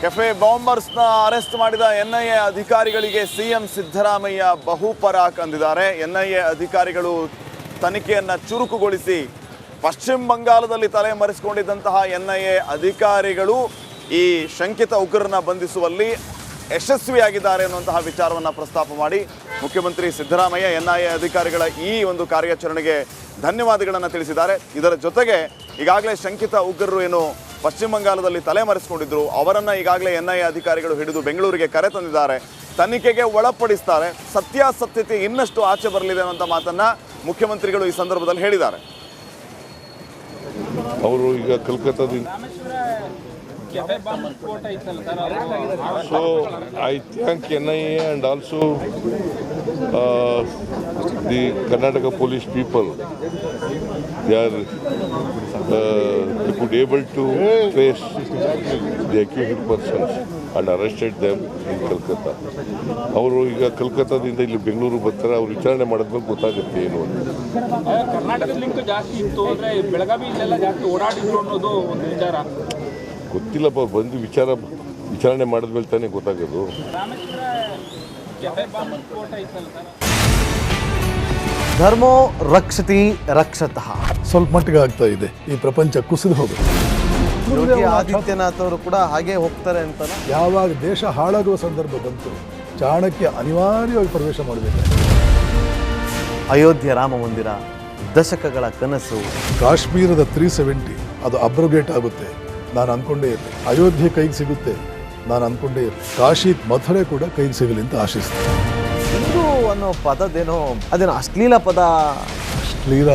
Cafe ಬಾಂಬರ್ಸ್ನ arrest ಮಾಡಿದ NIA ಅಧಿಕಾರಿಗಳಿಗೆ CM Siddaramaiah ಬಹುಪರಾಕ್ ಅಂದಿದ್ದಾರೆ. NIA ಅಧಿಕಾರಿಗಳು ತನಿಖೆಯನ್ನು ಚುರುಕುಗೊಳಿಸಿ ಪಶ್ಚಿಮ ಬಂಗಾಳದಲ್ಲಿ ತಲೆಮರೆಸಿಕೊಂಡಿದ್ದಂತಹ ಎನ್ಐಎ ಅಧಿಕಾರಿಗಳು ಈ ಶಂಕಿತ ಉಗ್ರರನ್ನ ಬಂಧಿಸುವಲ್ಲಿ ಯಶಸ್ವಿಯಾಗಿದ್ದಾರೆ ಅನ್ನುವಂತಹ ವಿಚಾರವನ್ನು ಪ್ರಸ್ತಾಪ ಮಾಡಿ ಮುಖ್ಯಮಂತ್ರಿ ಸಿದ್ದರಾಮಯ್ಯ ಎನ್ಐಎ ಅಧಿಕಾರಿಗಳ ಈ ಒಂದು ಕಾರ್ಯಾಚರಣೆಗೆ ಧನ್ಯವಾದಗಳನ್ನು ತಿಳಿಸಿದ್ದಾರೆ. ಇದರ ಜೊತೆಗೆ ಈಗಾಗಲೇ ಶಂಕಿತ ಉಗ್ರರು ಏನು ಪಶ್ಚಿಮ ಬಂಗಾಳದಲ್ಲಿ ತಲೆಮರೆಸಿಕೊಂಡಿದ್ರು ಅವರನ್ನು ಈಗಾಗಲೇ ಎನ್ಐಎ ಅಧಿಕಾರಿಗಳು ಹಿಡಿದು ಬೆಂಗಳೂರಿಗೆ ಕರೆ ತಂದಿದ್ದಾರೆ, ತನಿಖೆಗೆ ಒಳಪಡಿಸ್ತಾರೆ, ಸತ್ಯಾಸತ್ಯತೆ ಇನ್ನಷ್ಟು ಆಚೆ ಬರಲಿದೆ ಅನ್ನುವಂಥ ಮಾತನ್ನು ಮುಖ್ಯಮಂತ್ರಿಗಳು ಈ ಸಂದರ್ಭದಲ್ಲಿ ಹೇಳಿದ್ದಾರೆ. ಅವರು ಈಗ ಕಲ್ಕತ್ತಾದಿಂದ so I thank NIA and also the Karnataka police people. They could able to trace the accused persons and arrested them in Kolkata. ಅವರು ಈಗ ಕಲ್ಕತ್ತಾದಿಂದ ಇಲ್ಲಿ ಬೆಂಗಳೂರು ಬರ್ತಾರೆ. ಅವ್ರು ವಿಚಾರಣೆ ಮಾಡಿದ್ಮೇಲೆ ಗೊತ್ತಾಗುತ್ತೆ ಏನು ಅಂತ. ಕರ್ನಾಟಕದ ಲಿಂಕ್ ಜಾಸ್ತಿ ಇತ್ತು ಅಂದರೆ ಬೆಳಗಾವಿಯಲ್ಲೆಲ್ಲ ಜಾಸ್ತಿ ಓಡಾಡಿದ್ರು ಅನ್ನೋದು ಒಂದು ವಿಚಾರ ಗೊತ್ತಿಲ್ಲಪ್ಪ. ಅವ್ರು ಬಂದು ವಿಚಾರಣೆ ಮಾಡಿದ್ಮೇಲೆ ತಾನೇ ಗೊತ್ತಾಗೋದು. ಧರ್ಮೋ ರಕ್ಷತಿ ರಕ್ಷತಃ ಸ್ವಲ್ಪ ಮಟ್ಟಿಗೆ ಆಗ್ತಾ ಇದೆ. ಈ ಪ್ರಪಂಚ ಕುಸಿದು ಹೋಗುತ್ತೆ. ಯೋಗಿ ಆದಿತ್ಯನಾಥ್ ಅವರು ಕೂಡ ಹಾಗೆ ಹೋಗ್ತಾರೆ ಅಂತ. ಯಾವಾಗ ದೇಶ ಹಾಳಾಗುವ ಸಂದರ್ಭ ಬಂತು ಚಾಣಕ್ಯ ಅನಿವಾರ್ಯವಾಗಿ ಪ್ರವೇಶ ಮಾಡಬೇಕು. ಅಯೋಧ್ಯೆ ರಾಮ ಮಂದಿರ ದಶಕಗಳ ಕನಸು. ಕಾಶ್ಮೀರದ 370 ಅದು ಅಬ್ರೋಗೇಟ್ ಆಗುತ್ತೆ ನಾನು ಅಂದ್ಕೊಂಡೇ ಇರ್ತೀನಿ. ಅಯೋಧ್ಯೆ ಕೈಗೆ ಸಿಗುತ್ತೆ ನಾನು ಅಂದ್ಕೊಂಡೇ ಇರ್ತೀನಿ. ಕಾಶಿ ಮಥುರೆ ಕೂಡ ಕೈಗೆ ಸಿಗಲಿ ಅಂತ ಆಶಿಸ್ತೀನಿ. ಹಿಂದೂ ಅನ್ನೋ ಪದದೇನೋ ಅದೇನೋ ಅಶ್ಲೀಲ ಪದ. ಅಶ್ಲೀಲ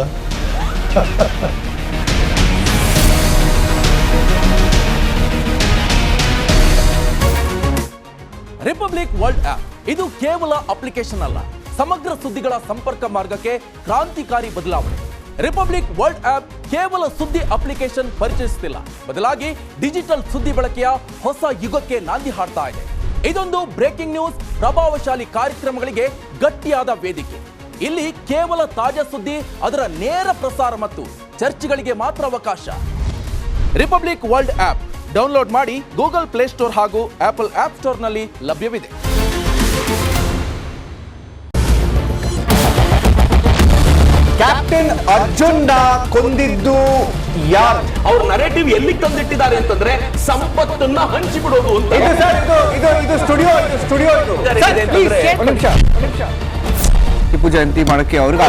ರಿಪಬ್ಲಿಕ್ ವರ್ಲ್ಡ್ ಆಪ್ ಇದು ಕೇವಲ ಅಪ್ಲಿಕೇಶನ್ ಅಲ್ಲ, ಸಮಗ್ರ ಸುದ್ದಿಗಳ ಸಂಪರ್ಕ ಮಾರ್ಗಕ್ಕೆ ಕ್ರಾಂತಿಕಾರಿ ಬದಲಾವಣೆ. ರಿಪಬ್ಲಿಕ್ ವರ್ಲ್ಡ್ ಆಪ್ ಕೇವಲ ಸುದ್ದಿ ಅಪ್ಲಿಕೇಶನ್ ಪರಿಚಯಿಸುತ್ತಿಲ್ಲ, ಬದಲಾಗಿ ಡಿಜಿಟಲ್ ಸುದ್ದಿ ಬಳಕೆಯ ಹೊಸ ಯುಗಕ್ಕೆ ನಾಂದಿ ಹಾಡ್ತಾ ಇದೆ. ಇದೊಂದು ಬ್ರೇಕಿಂಗ್ ನ್ಯೂಸ್, ಪ್ರಭಾವಶಾಲಿ ಕಾರ್ಯಕ್ರಮಗಳಿಗೆ ಗಟ್ಟಿಯಾದ ವೇದಿಕೆ. ಇಲ್ಲಿ ಕೇವಲ ತಾಜಾ ಸುದ್ದಿ, ಅದರ ನೇರ ಪ್ರಸಾರ ಮತ್ತು ಚರ್ಚೆಗಳಿಗೆ ಮಾತ್ರ ಅವಕಾಶ. ರಿಪಬ್ಲಿಕ್ ವರ್ಲ್ಡ್ ಆಪ್ ಡೌನ್ಲೋಡ್ ಮಾಡಿ ಗೂಗಲ್ ಪ್ಲೇಸ್ಟೋರ್ ಹಾಗೂ ಆಪಲ್ ಆಪ್ ಸ್ಟೋರ್ನಲ್ಲಿ ಲಭ್ಯವಿದೆ. ಕ್ಯಾಪ್ಟನ್ ಅರ್ಜುನ್ ಕೊಂದಿದ್ದು ಯಾರು? ಅವ್ರ ನರೇಟಿವ್ ಎಲ್ಲಿ ತಂದಿಟ್ಟಿದ್ದಾರೆ ಅಂತಂದ್ರೆ ಸಂಪತ್ತನ್ನ ಹಂಚಿಬಿಡೋದು ಅಂತ. ಟಿಪ್ಪು ಜಯಂತಿ ಮಾಡಕ್ಕೆ ಅವ್ರಿಗೆ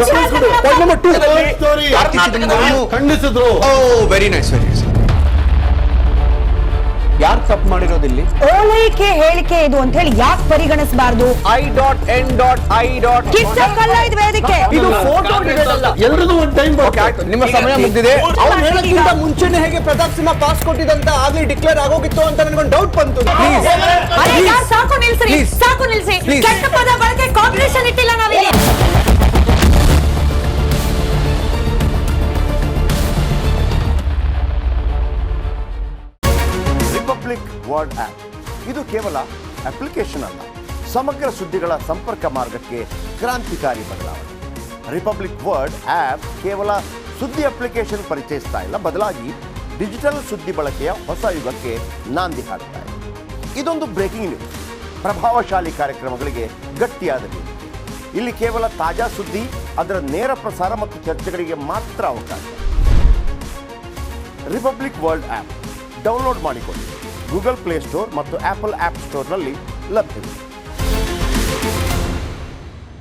ಖಂಡಿಸಿದ್ರು. Very nice, very nice. ಯಾರು ತಪ್ಪು ಮಾಡಿರೋದಿಲ್ಲಿ? ಓಲೈಕೆ ಹೇಳಿಕೆ ಇದು ಅಂತ ಹೇಳಿ ಯಾಕೆ ಪರಿಗಣಿಸಬಾರದು? ಕಿಚ್ಚಕ್ಕಲ್ಲ ಇದು ವೇದಿಕೆ. ಇದು ಫೋಟೋ ಎಲ್ಲರದು ಒಂದು ಟೈಮ್ ನಿಮ್ಮ ಸಮಯ ಮುಗಿದಿದೆ. ಅವ್ರು ಹೇಳೋಕ್ಕಿಂತ ಮುಂಚೆನೆ ಹೇಗೆ ಪ್ರತಾಪ್ ಸಿಂಹ ಪಾಸ್ ಕೊಟ್ಟಿದಂತ ಆಗ್ಲಿ ಡಿಕ್ಲೇರ್ ಆಗೋಗಿತ್ತು ಅಂತ ನನಗೊಂದು ಡೌಟ್ ಬಂತು. ಸಾಕು ನಿಲ್ಸ್ರಿ, ಸಾಕು ನಿಲ್ಸಿ. ಕೆಟ್ಟ ಪದ ಬಳಕೆ ಕಾಂಬಿನೇಷನ್ ಇಟ್ಟಿಲ್ಲ ನಾವಿಲ್ಲಿ. ರಿಪಬ್ಲಿಕ್ ವರ್ಲ್ಡ್ ಆಪ್ ಇದು ಕೇವಲ ಅಪ್ಲಿಕೇಶನ್ ಅಲ್ಲ, ಸಮಗ್ರ ಸುದ್ದಿಗಳ ಸಂಪರ್ಕ ಮಾರ್ಗಕ್ಕೆ ಕ್ರಾಂತಿಕಾರಿ ಬದಲಾವಣೆ. ರಿಪಬ್ಲಿಕ್ ವರ್ಲ್ಡ್ ಆಪ್ ಕೇವಲ ಸುದ್ದಿ ಅಪ್ಲಿಕೇಶನ್ ಪರಿಚಯಿಸ್ತಾ ಇಲ್ಲ, ಬದಲಾಗಿ ಡಿಜಿಟಲ್ ಸುದ್ದಿ ಬಳಕೆಯ ಹೊಸ ಯುಗಕ್ಕೆ ನಾಂದಿ ಹಾಡ್ತಾ ಇದೆ. ಇದೊಂದು ಬ್ರೇಕಿಂಗ್ ನ್ಯೂಸ್, ಪ್ರಭಾವಶಾಲಿ ಕಾರ್ಯಕ್ರಮಗಳಿಗೆ ಗಟ್ಟಿಯಾದ ವೇದಿಕೆ. ಇಲ್ಲಿ ಕೇವಲ ತಾಜಾ ಸುದ್ದಿ, ಅದರ ನೇರ ಪ್ರಸಾರ ಮತ್ತು ಚರ್ಚೆಗಳಿಗೆ ಮಾತ್ರ ಅವಕಾಶ. ರಿಪಬ್ಲಿಕ್ ವರ್ಲ್ಡ್ ಆಪ್ ಡೌನ್ಲೋಡ್ ಮಾಡಿಕೊಳ್ಳಿ. ಗೂಗಲ್ ಪ್ಲೇಸ್ಟೋರ್ ಮತ್ತು ಆಪಲ್ ಆಪ್ ಸ್ಟೋರ್ನಲ್ಲಿ ಲಭ್ಯವಿದೆ.